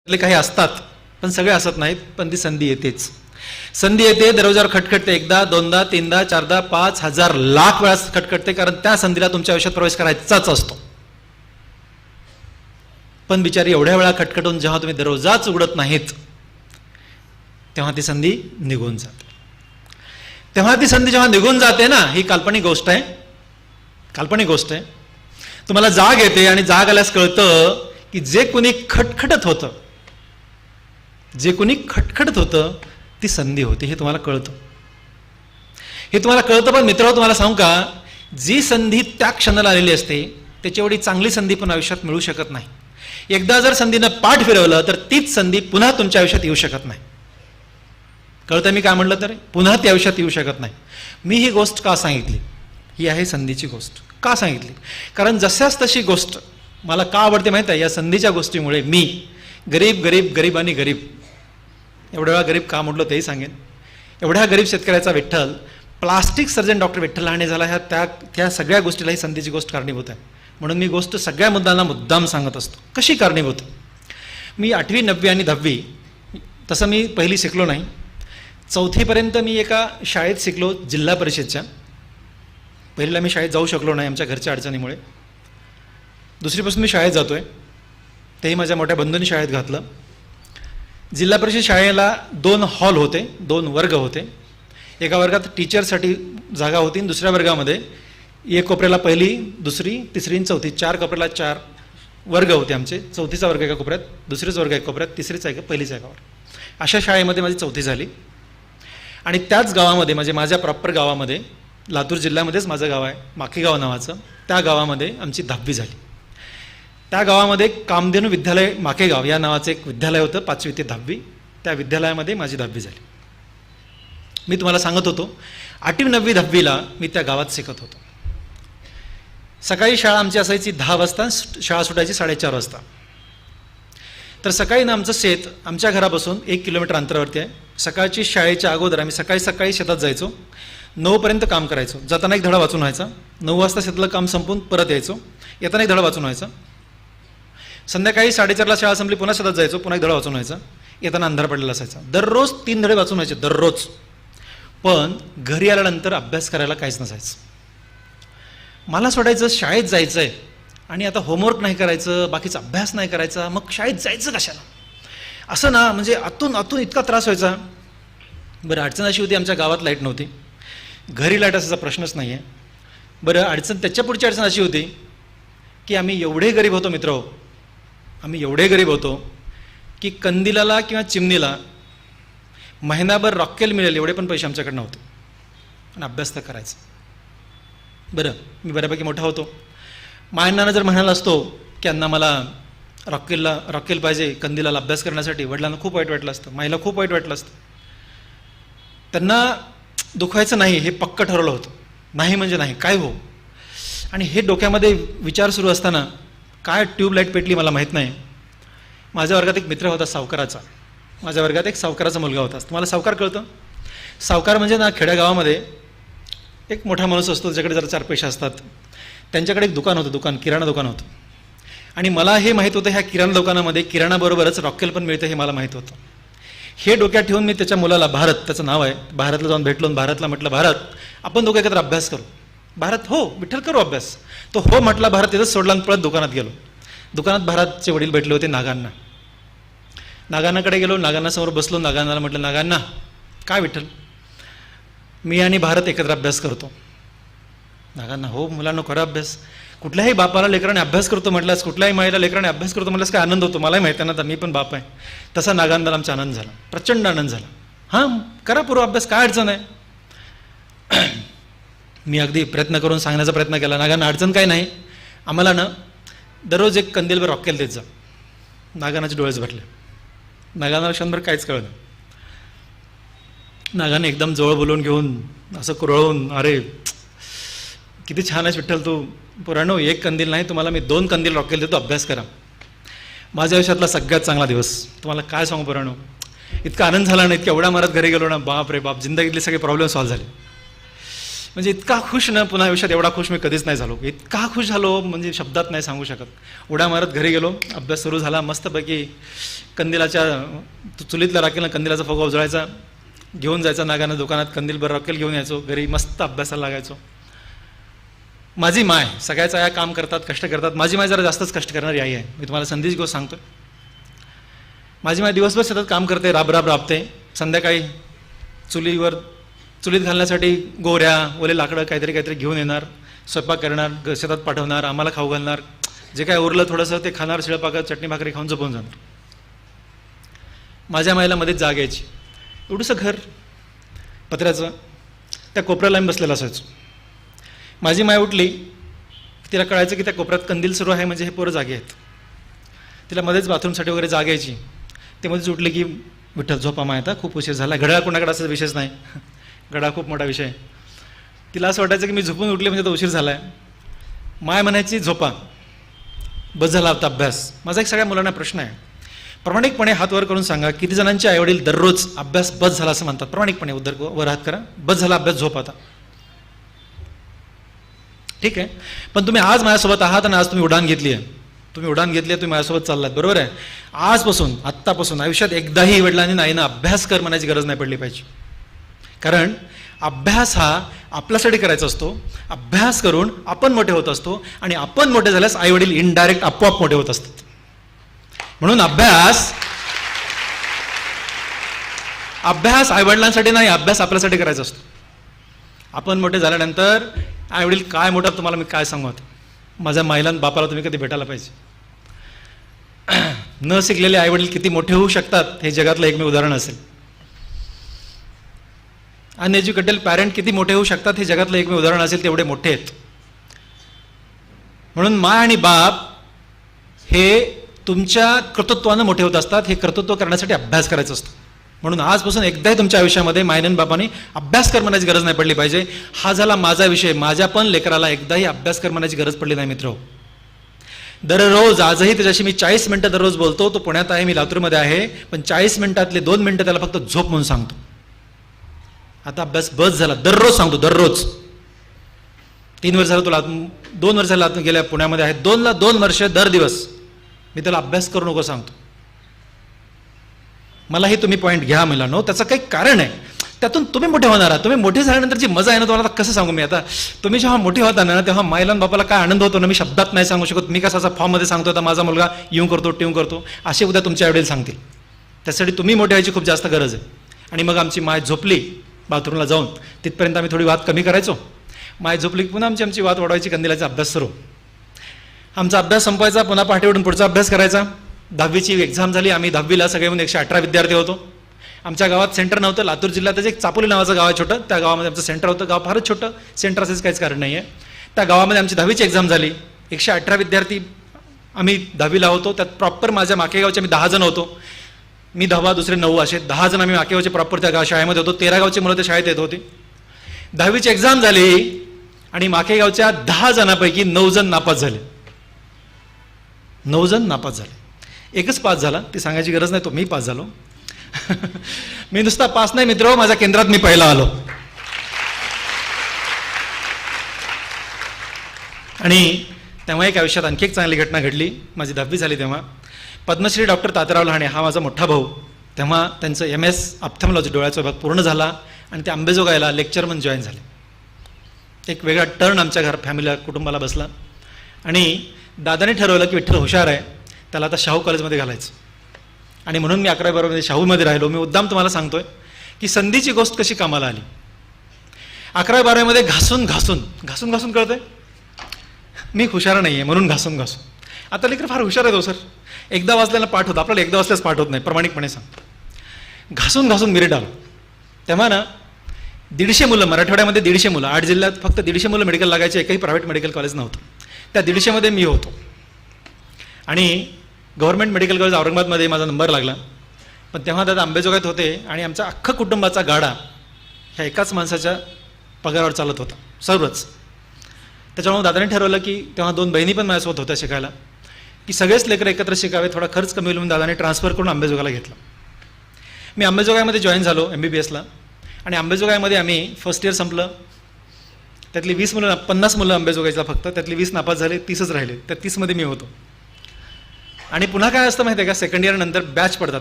काही असतात पण सगळे असत नाहीत. पण ती संधी येतेच. संधी येते, दरवाजावर खटखटते. एकदा, दोनदा, तीनदा, चारदा, 5,000 लाख वेळा खटखटते. कारण त्या संधीला तुमच्या आयुष्यात प्रवेश करायचाच असतो. पण बिचारी एवढ्या वेळा खटखटून जेव्हा तुम्ही दरवाजाच उघडत नाहीत तेव्हा ती संधी निघून जाते. तेव्हा ती संधी जेव्हा निघून जाते ना, ही काल्पनिक गोष्ट आहे. काल्पनिक गोष्ट आहे. तुम्हाला जाग येते आणि जाग आल्यास कळतं की जे कुणी खटखटत होतं, जे कुणी खटखटत होतं ती संधी होती. हे तुम्हाला कळतं. हे तुम्हाला कळतं. पण मित्रांनो, तुम्हाला सांगू का, जी संधी त्या क्षणाला आलेली असते त्याची एवढी चांगली संधी पण आयुष्यात मिळू शकत नाही. एकदा जर संधीनं पाठ फिरवलं तर तीच संधी पुन्हा तुमच्या आयुष्यात येऊ शकत नाही. कळतं मी काय म्हटलं तर? पुन्हा ती आयुष्यात येऊ शकत नाही. मी ही गोष्ट का सांगितली? ही आहे संधीची गोष्ट. का सांगितली? कारण जशाच तशी गोष्ट मला का आवडते माहीत आहे? या संधीच्या गोष्टीमुळे मी गरीब गरीब गरीब आणि गरीब, एवढ्या वेळा गरीब का म्हटलं तेही सांगेन. एवढ्या गरीब शेतकऱ्याचा Vitthal plastic surgeon doctor Vitthal Rane झाला. ह्या त्या सगळ्या गोष्टीला ही संधीची गोष्ट कारणीभूत आहे. म्हणून मी गोष्ट सगळ्या मुद्द्यांना मुद्दाम सांगत असतो. कशी कारणीभूत? मी 8वी 9वी आणि 10वी तसं मी पहिली शिकलो नाही. 4थीपर्यंत मी एका शाळेत शिकलो, जिल्हा परिषदच्या. पहिलीला मी शाळेत जाऊ शकलो नाही आमच्या घरच्या अडचणीमुळे. 2रीपासून मी शाळेत जातो आहे, तेही माझ्या मोठ्या बंधूंनी शाळेत घातलं. जिल्हा परिषद शाळेला 2 हॉल होते, 2 वर्ग होते. एका वर्गात टीचरसाठी जागा होती आणि दुसऱ्या वर्गामध्ये एक कोपऱ्याला पहिली, दुसरी, तिसरी आणि चौथी, 4 कोपऱ्याला 4 वर्ग होते आमचे. 4थीचा वर्ग एका कोपऱ्यात, दुसरीचा वर्ग एका कोपऱ्यात, तिसरीचा एका, पहिलीचा एकावर. अशा शाळेमध्ये माझी 4थी झाली. आणि त्याच गावामध्ये, म्हणजे माझ्या प्रॉपर गावामध्ये, लातूर जिल्ह्यामध्येच माझं गाव आहे, माकेगाव नावाचं, त्या गावामध्ये आमची 10वी झाली. त्या गावामध्ये कामधेनू विद्यालय माकेगाव या नावाचं एक विद्यालय होतं, 5वी ते 10वी. त्या विद्यालयामध्ये माझी 10वी झाली. मी तुम्हाला सांगत होतो, 8वी 9वी 10वीला मी त्या गावात शिकत होतो. सकाळी शाळा आमची असायची 10 वाजता, शाळा सुटायची 4:30 वाजता. तर सकाळी ना आमचं शेत आमच्या घरापासून 1 किलोमीटर अंतरावरती आहे. सकाळची शाळेच्या अगोदर आम्ही सकाळी शेतात जायचो. 9पर्यंत काम करायचो. जाताना एक धडा वाचून व्हायचा. 9 वाजता शेतातलं काम संपून परत यायचो. येताना एक धडा वाचून व्हायचा. संध्याकाळी 4:30ला शाळा संपली, पुन्हा शेतात जायचो, पुन्हा एक धडा वाचून व्हायचा. येताना अंधार पडलेला असायचा. दररोज 3 धडे वाचून व्हायचे, दररोज. पण घरी आल्यानंतर अभ्यास करायला काहीच नसायचं. मला सोडायचं शाळेत जायचं आहे आणि आता होमवर्क नाही करायचं, बाकीचा अभ्यास नाही करायचा, मग शाळेत जायचं कशाला? असं ना, म्हणजे आतून इतका त्रास व्हायचा. बरं, अडचण अशी होती, आमच्या गावात लाईट नव्हती. घरी लाईट असायचा प्रश्नच नाही आहे. बरं, त्याच्या पुढची अडचण अशी होती की आम्ही एवढे गरीब होतो मित्र, आम्ही एवढे गरीब होतो की कंदिलाला किंवा चिमणीला महिनाभर रॉकेल मिळेल एवढे पण पैसे आमच्याकडे नव्हते. आणि अभ्यास तर करायचा. बरं, मी बऱ्यापैकी मोठा होतो. मायनानं जर म्हणाला असतो की अण्णा मला रॉकेल पाहिजे कंदिलाला अभ्यास करण्यासाठी, वडिलांना खूप वाईट वाटलं असतं, माईला खूप वाईट वाटलं असतं. त्यांना दुखवायचं नाही हे पक्क ठरवलं होतं. नाही म्हणजे नाही, काय हो. आणि हे डोक्यामध्ये विचार सुरू असताना काय ट्यूबलाईट पेटली मला माहीत नाही. माझ्या वर्गात एक मित्र होता सावकाराचा. माझ्या वर्गात एक सावकाराचा मुलगा होता. तुम्हाला सावकार कळतं? सावकार म्हणजे ना, खेड्यागावामध्ये एक मोठा माणूस असतो, त्याच्याकडे जरा 4 पैसे असतात. त्यांच्याकडे एक दुकान होतं, किराणा दुकान होतं. आणि मला हे माहीत होतं, ह्या किराणा दुकानामध्ये किराणाबरोबरच रॉकेल पण मिळतं हे मला माहीत होतं. हे डोक्यात ठेवून मी त्याच्या मुलाला, भारत त्याचं नाव आहे, भारतला जाऊन भेटलो. भारतला म्हटलं, भारत आपण दोघं एकत्र अभ्यास करू. भारत, हो विठ्ठल करू अभ्यास. तो हो म्हटला. भारत तिथंच सोडला आणि पळत दुकानात गेलो. दुकानात भारतचे वडील भेटले होते, नागांना. नागांनाकडे गेलो, नागांनासमोर बसलो. नागांनाला म्हटलं, नागांना काय विठ्ठल, मी आणि भारत एकत्र अभ्यास करतो. नागांना, हो मुलांना करा अभ्यास. कुठल्याही बापाला लेकराने अभ्यास करतो म्हटल्यास, कुठल्याही माईला लेकराने अभ्यास करतो म्हटल्यास काय आनंद होतो. मलाही माहिती आहे ना, तर मी पण बाप आहे. तसा नागांना आमचा आनंद झाला, प्रचंड आनंद झाला. हां, करा पूर्व अभ्यास, काय अडचण आहे. मी अगदी प्रयत्न करून सांगण्याचा प्रयत्न केला. नागांना, अडचण काय नाही, आम्हाला ना दररोज एक कंदीलभर रॉकेल देत जा. नागांनाचे डोळेच भरले. नागांना क्षणभर काहीच कळलं. नागाने एकदम जवळ बोलवून घेऊन असं कुरळून, अरे किती छान आहेस विठ्ठल तू. पुराणो, एक कंदील नाही, तुम्हाला मी 2 कंदील रॉकेल देतो, अभ्यास करा. माझ्या आयुष्यातला सगळ्यात चांगला दिवस. तुम्हाला काय सांगू पुराणो, इतका आनंद झाला ना, इतक्या एवढ्या मारत घरी गेलो ना, बाप रे बाप, जिंदगीतले सगळे प्रॉब्लेम सॉल्व्ह झाले. म्हणजे इतका खुश ना, पुन्हा आयुष्यात एवढा खुश मी कधीच नाही झालो. इतका खुश झालो म्हणजे शब्दात नाही सांगू शकत. उड्या मारत घरी गेलो, अभ्यास सुरू झाला. मस्तपैकी कंदिलाच्या चुलीतल्या राखेला कंदिलाचा फुगा उजळायचा, घेऊन जायचा नागानं दुकानात, कंदील बरं राखेल घेऊन यायचो, घरी मस्त अभ्यासाला लागायचो. माझी माय सगळ्याच आया काम करतात, कष्ट करतात. माझी माय जरा जास्तच कष्ट करणारी आई आहे. मी तुम्हाला संदेश गोष्ट सांगतो. माझी माय दिवसभर सतत काम करते, राबते. संध्याकाळी चुलीत घालण्यासाठी गोऱ्या, ओले लाकडं काहीतरी काहीतरी घेऊन येणार, स्वयंपाक करणार, शेतात पाठवणार, आम्हाला खाऊ घालणार. जे काय उरलं थोडंसं ते खाणार, शिळपाकं चटणी भाकरी खाऊन झोपून जाणार. माझ्या मायला मध्येच जाग यायची. एवढंसं घर पत्र्याचं, त्या कोपऱ्याला आम्ही बसलेला असायचो. माझी माय उठली, तिला कळायचं की त्या कोपऱ्यात कंदील सुरू आहे म्हणजे हे पोरं जागे आहेत. तिला मध्येच बाथरूमसाठी वगैरे जाग यायची. ते मध्येच उठले की विठ्ठल झोपा माय, आता खूप उशीर झाला. घड्याळ कोणाकडे असा विषयच नाही, घड्याळ खूप मोठा विषय. तिला असं वाटायचं की मी झोपून उठले म्हणजे तो उशीर झाला आहे. माय म्हणायची झोपा, बस झाला होता अभ्यास. माझा एक सगळ्या मुलांना प्रश्न आहे, प्रामाणिकपणे हात वर करून सांगा, किती जणांचे आईवडील दररोज अभ्यास बस झाला असं म्हणतात? प्रामाणिकपणे वर हात करा, बस झाला अभ्यास, झोप आता. ठीक आहे, पण तुम्ही आज माझ्यासोबत आहात आणि आज तुम्ही उडान घेतली आहे, तुम्ही माझ्यासोबत चाललात, बरोबर आहे. आजपासून, आत्तापासून आयुष्यात एकदाही वडिलांनी नाही ना अभ्यास कर म्हणायची गरज नाही पडली पाहिजे. कारण अभ्यास हा आपल्यासाठी करायचा असतो. अभ्यास करून आपण मोठे होत असतो आणि आपण मोठे झाल्यास आईवडील इनडायरेक्ट आपोआप मोठे होत असतात. म्हणून अभ्यास आईवडिलांसाठी नाही, अभ्यास आपल्यासाठी करायचा असतो. आपण मोठे झाल्यानंतर आईवडील काय मोठा तुम्हाला मी काय सांगू आता. माझ्या माईला बापाला तुम्ही कधी भेटायला पाहिजे. न शिकलेले आईवडील किती मोठे होऊ शकतात हे जगातलं एकमेव उदाहरण असेल. अनएज्युकेटेड पॅरेंट किती मोठे होऊ शकतात हे जगातलं एकमेव उदाहरण असेल, तेवढे मोठे आहेत. म्हणून माय आणि बाप हे तुमच्या कर्तृत्वानं मोठे होत असतात. हे कर्तृत्व करण्यासाठी अभ्यास करायचा असतो. म्हणून आजपासून एकदाही तुमच्या आयुष्यामध्ये मायन बापाने अभ्यास कर म्हणायची गरज नाही पडली पाहिजे. हा झाला माझा विषय. माझ्या पण लेकराला एकदाही अभ्यास कर म्हणायची गरज पडली नाही मित्र. दररोज आजही त्याच्याशी मी 40 मिनिटं दररोज बोलतो. तो पुण्यात आहे, मी लातूरमध्ये आहे, पण 40 मिनिटातले 2 मिनिटं त्याला फक्त झोप म्हणून सांगतो. आता अभ्यास बस झाला, दररोज सांगतो, दररोज. 3 वर्ष झालं तुला, 2 वर्ष झाला गेल्या पुण्यामध्ये आहे, 2 वर्ष दर दिवस मी त्याला अभ्यास करू नको सांगतो. मलाही तुम्ही पॉईंट घ्या मुलांनो, त्याचं काही कारण आहे. त्यातून तुम्ही मोठे होणार आहात. तुम्ही मोठे झाल्यानंतर जी मजा आहे ना, तुम्हाला कसं सांगू मी आता. तुम्ही जेव्हा मोठे होता ना, तेव्हा मायला बापाला काय आनंद होतो ना, मी शब्दात नाही सांगू शकत. मी कसा फॉर्ममध्ये सांगतो, आता माझा मुलगा येऊन करतो, टिव करतो, असे उद्या तुमच्या आईवडील सांगतील. त्यासाठी तुम्ही मोठे व्हायची खूप जास्त गरज आहे. आणि मग आमची माय झोपली बाथरूमला जाऊन, तिथपर्यंत आम्ही थोडी वाद कमी करायचो. माय झोपली पुन्हा आमची वाद वाढवायची, कंदिलाचा अभ्यास सुरू. आमचा अभ्यास संपवायचा, पुन्हा पहाटे उठून पुढचा अभ्यास करायचा. 10वीची एक्झाम झाली. आम्ही 10वीला सगळे म्हणून 118 विद्यार्थी होतो. आमच्या गावात सेंटर नव्हतं. लातूर जिल्ह्यात एक चापोली नावाचं गाव आहे छोटं, त्या गावामध्ये आमचं सेंटर होतं. गाव फारच छोटं, सेंटर असेच काहीच कारण नाही आहे. त्या गावामध्ये आमची 10वीची एक्झाम झाली. 118 विद्यार्थी आम्ही 10वीला होतो. त्यात प्रॉपर माझ्या माकेगावचे आम्ही 10 जण होतो. मी 10वा, दुसरे 9 असे 10 जण आम्ही माकेगावचे प्रॉपर त्या शाळेमध्ये होतो. 13 गावचे मुलं त्या शाळेत येत होती. 10वीची एक्झाम झाली आणि माकेगावच्या 10 जणांपैकी 9 जण नापास झाले. 9 जण नापास झाले. एकच पास झाला, ती सांगायची गरज नाही, तो मी पास झालो. मी नुसता पास नाही मित्र, माझ्या केंद्रात मी पहिला आलो. आणि तेव्हा एक आयुष्यात आणखी एक चांगली घटना घडली. माझी 10वी झाली तेव्हा पद्मश्री डॉक्टर तात्याराव लहाणे हा माझा मोठा भाऊ, तेव्हा त्यांचं MS ऑप्थॅल्मॉलॉजी डोळ्याचा विभाग पूर्ण झाला आणि ते अंबेजोगाईला लेक्चर म्हणून जॉईन झाले. एक वेगळा टर्न आमच्या फॅमिलीला, कुटुंबाला बसला. आणि दादाने ठरवलं की विठ्ठल हुशार आहे, त्याला आता शाहू कॉलेजमध्ये घालायचं. आणि म्हणून मी 11वी-12वीमध्ये शाहूमध्ये राहिलो. मी मुद्दाम तुम्हाला सांगतोय की संधीची गोष्ट कशी कामाला आली. 11वी-12वीमध्ये घासून घासून कळतंय मी हुशार नाही आहे म्हणून घासून. आता लेकर फार हुशार आहे तो सर, एकदा वाचल्याला पाठ होतं, आपल्याला एकदा वाचल्यास पाठ होत नाही, प्रामाणिकपणे सांग. घासून मेरिट आलो. तेव्हा ना 150 मुलं, मराठवाड्यामध्ये 150 मुलं, 8 जिल्ह्यात फक्त 150 मुलं मेडिकल लागायचे. एकही प्रायव्हेट मेडिकल कॉलेज नव्हतं. त्या 150मध्ये मी होतो. आणि गव्हर्नमेंट मेडिकल कॉलेज औरंगाबादमध्ये माझा नंबर लागला. पण तेव्हा दादा अंबेजोगाईत होते आणि आमचा अख्खा कुटुंबाचा गाडा ह्या एकाच माणसाच्या पगारावर चालत होता सर्वच. त्याच्यामुळे दादाने ठरवलं की तेव्हा 2 बहिणी पण माझ्यासोबत होत्या शिकायला, की सगळेच लेकर एकत्र शिकावे, थोडा खर्च कमी होईल म्हणून दादाने ट्रान्सफर करून अंबेजोगाईला घेतला. मी अंबेजोगाईमध्ये जॉईन झालो MBBSला. आणि अंबेजोगाईमध्ये आम्ही फर्स्ट इयर संपलं. त्यातली 50 मुलं अंबेजोगाईला फक्त, त्यातली 20 नापास झाले, 30च राहिले. त्या 30मध्ये मी होतो. आणि पुन्हा काय असतं माहिती आहे का, सेकंड इयर नंतर बॅच पडतात.